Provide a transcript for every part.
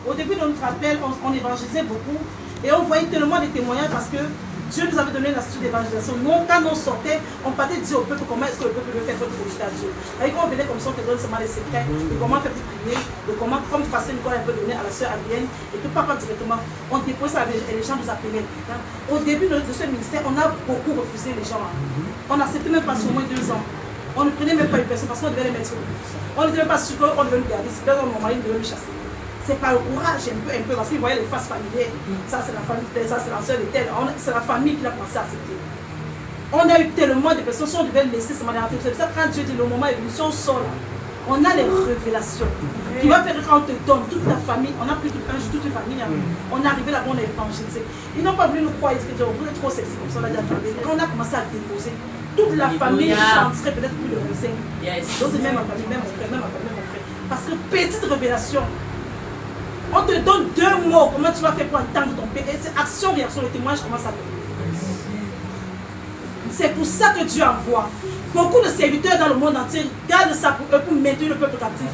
Au début de notre appel, on évangélisait beaucoup et on voyait tellement de témoignages parce que Dieu nous avait donné l'astuce d'évangélisation. Nous, quand on sortait, on partait dire au peuple comment est-ce que le peuple veut faire pour profiter à Dieu. Et quand on venait comme ça, on te donne seulement les secrets de comment faire pour prier, de comment, comme passer une un peu donné à la sœur Adrienne, et que papa directement, on dépose ça et les gens nous appelaient. Au début de ce ministère, on a beaucoup refusé les gens. On n'acceptait même pas sur au moins 2 ans. On ne prenait même pas une personne parce qu'on devait les mettre. On n'était même pas sûr qu'on devait nous garder. C'est là mon mari devait nous chasser. C'est par le courage un peu, parce qu'ils voyaient les faces familières. Ça c'est la famille de telle, ça c'est la soeur de telle. C'est la famille qui l'a pensé à accepter. On a eu tellement de personnes, si on devait laisser ce manière. C'est ça quand Dieu dit le moment est venu, si on sort là, on a les révélations. Qui va faire quand on te donne toute la famille, on a pris toute une famille, on est arrivé là-bas, on a évangélisé. Ils n'ont pas voulu nous croire, ils disaient, vous êtes trop sexy comme ça, on a dit, quand on a commencé à déposer, toute la famille chanterait peut-être plus de 25. Donc même ma famille, même mon frère, même ma famille, même mon frère. Parce que petite révélation. On te donne 2 mots, comment tu vas faire pour entendre ton père. Et c'est action, réaction, le témoignage commence à donner. C'est pour ça que Dieu envoie. Beaucoup de serviteurs dans le monde entier gardent ça pour eux, pour maintenir le peuple captif.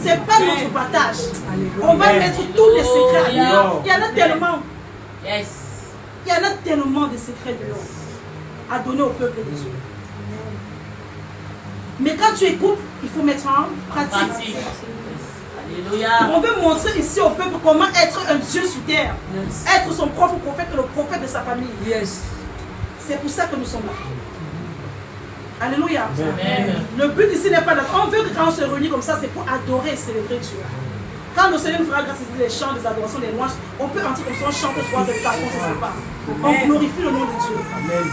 Ce n'est pas notre partage. On va mettre tous les secrets ailleurs. Il y en a tellement. Il y en a tellement de secrets de l'homme à donner au peuple de Dieu. Mais quand tu écoutes, il faut mettre en pratique. On veut montrer ici au peuple comment être un Dieu sur terre. Être son propre prophète et le prophète de sa famille. C'est pour ça que nous sommes là. Alléluia. Amen. Le but ici n'est pas là. On veut que quand on se réunit comme ça, c'est pour adorer et célébrer Dieu. Quand le Seigneur nous fera grâce à les chants, les adorations, les louanges, on peut entrer comme ça, on chante 3 heures, 4 on ne sait pas. On glorifie le nom de Dieu. Amen.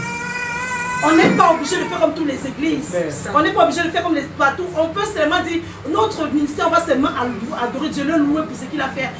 On n'est pas obligé de faire comme toutes les églises. On n'est pas obligé de faire comme les partout. On peut seulement dire, notre ministère, on va seulement adorer Dieu, le louer pour ce qu'il a fait.